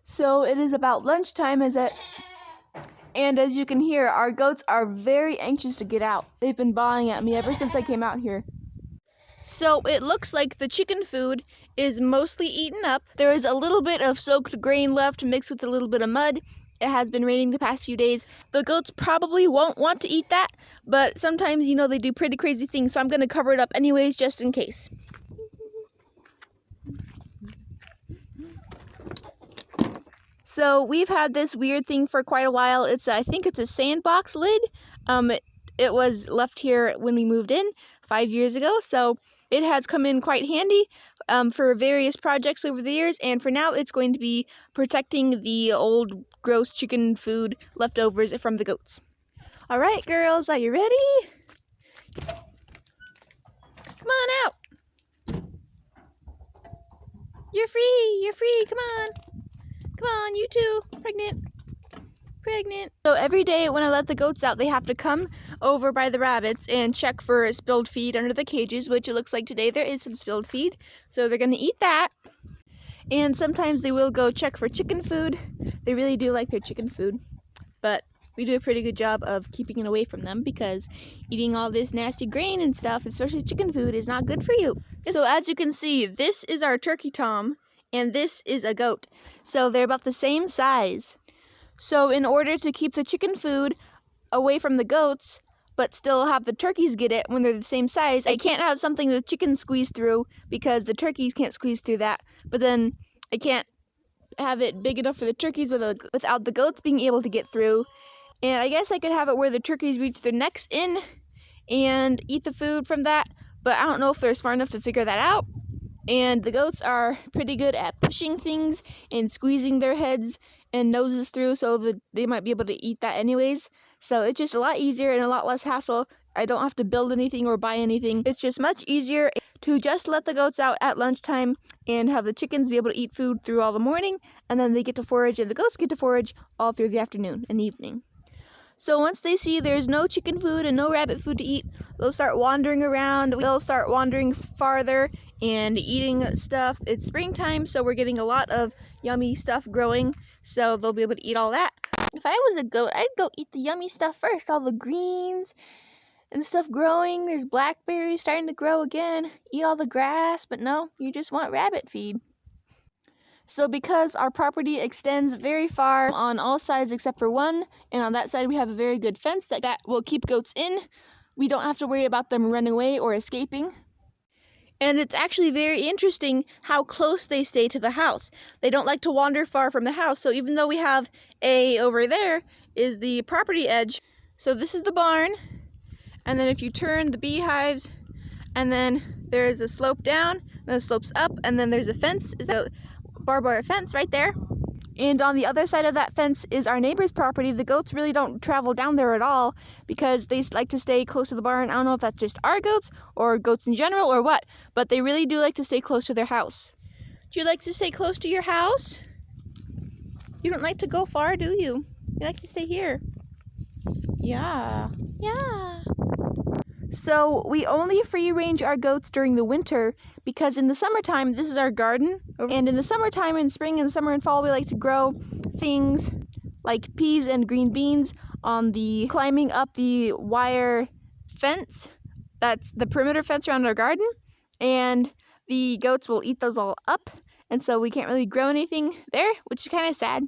So it is about lunchtime, and as you can hear, our goats are very anxious to get out. They've been bawling at me ever since I came out here. So it looks like the chicken food is mostly eaten up. There is a little bit of soaked grain left mixed with a little bit of mud. It has been raining the past few days. The goats probably won't want to eat that, but sometimes, they do pretty crazy things, so I'm going to cover it up anyways, just in case. So we've had this weird thing for quite a while. I think it's a sandbox lid. It was left here when we moved in 5 years ago, so it has come in quite handy for various projects over the years, and for now it's going to be protecting the old gross chicken food leftovers from the goats. All right, girls, are you ready? Come on out. You're free, come on. Come on, you too. Pregnant. So every day when I let the goats out, they have to come over by the rabbits and check for spilled feed under the cages, which it looks like today there is some spilled feed. So they're going to eat that. And sometimes they will go check for chicken food. They really do like their chicken food. But we do a pretty good job of keeping it away from them because eating all this nasty grain and stuff, especially chicken food, is not good for you. So as you can see, this is our turkey tom. And this is a goat. So they're about the same size. So in order to keep the chicken food away from the goats, but still have the turkeys get it when they're the same size, I can't have something the chickens squeeze through because the turkeys can't squeeze through that. But then I can't have it big enough for the turkeys without the goats being able to get through. And I guess I could have it where the turkeys reach their necks in and eat the food from that. But I don't know if they're smart enough to figure that out. And the goats are pretty good at pushing things and squeezing their heads and noses through, so that they might be able to eat that anyways. So it's just a lot easier and a lot less hassle. I don't have to build anything or buy anything. It's just much easier to just let the goats out at lunchtime and have the chickens be able to eat food through all the morning, and then they get to forage, and the goats get to forage all through the afternoon and evening. So once they see there's no chicken food and no rabbit food to eat, they'll start wandering around. They'll start wandering farther and eating stuff. It's springtime, so we're getting a lot of yummy stuff growing, so they'll be able to eat all that. If I was a goat, I'd go eat the yummy stuff first, all the greens and stuff growing. There's blackberries starting to grow again. Eat all the grass, but no, you just want rabbit feed. So because our property extends very far on all sides except for one, and on that side we have a very good fence that will keep goats in, we don't have to worry about them running away or escaping. And it's actually very interesting how close they stay to the house. They don't like to wander far from the house, so even though we have over there is the property edge. So this is the barn, and then if you turn the beehives, and then there's a slope down, and the slope's up, and then there's a fence, is a barbed wire fence right there. And on the other side of that fence is our neighbor's property. The goats really don't travel down there at all because they like to stay close to the barn. I don't know if that's just our goats or goats in general or what, but they really do like to stay close to their house. Do you like to stay close to your house? You don't like to go far, do you? You like to stay here. Yeah. So we only free range our goats during the winter because in the summertime, this is our garden. And in the summertime, in spring and summer and fall, we like to grow things like peas and green beans on climbing up the wire fence. That's the perimeter fence around our garden. And the goats will eat those all up. And so we can't really grow anything there, which is kind of sad.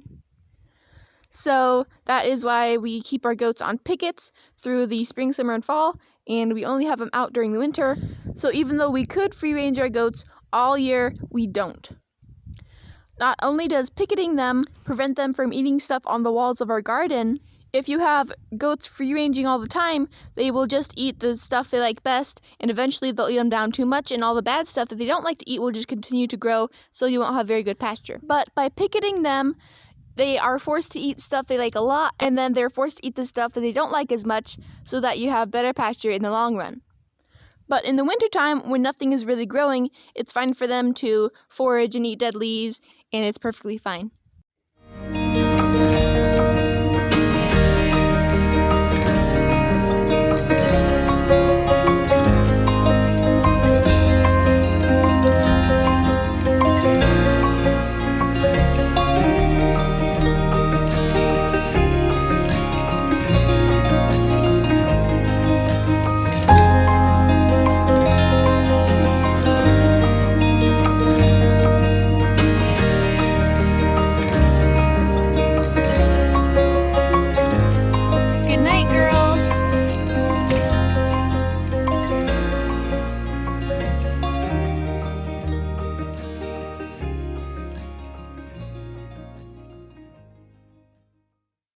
So that is why we keep our goats on pickets through the spring, summer, and fall. And we only have them out during the winter. So even though we could free range our goats all year, we don't. Not only does picketing them prevent them from eating stuff on the walls of our garden, if you have goats free ranging all the time, they will just eat the stuff they like best, and eventually they'll eat them down too much, and all the bad stuff that they don't like to eat will just continue to grow, so you won't have very good pasture. But by picketing them, they are forced to eat stuff they like a lot, and then they're forced to eat the stuff that they don't like as much, so that you have better pasture in the long run. But in the wintertime, when nothing is really growing, it's fine for them to forage and eat dead leaves, and it's perfectly fine.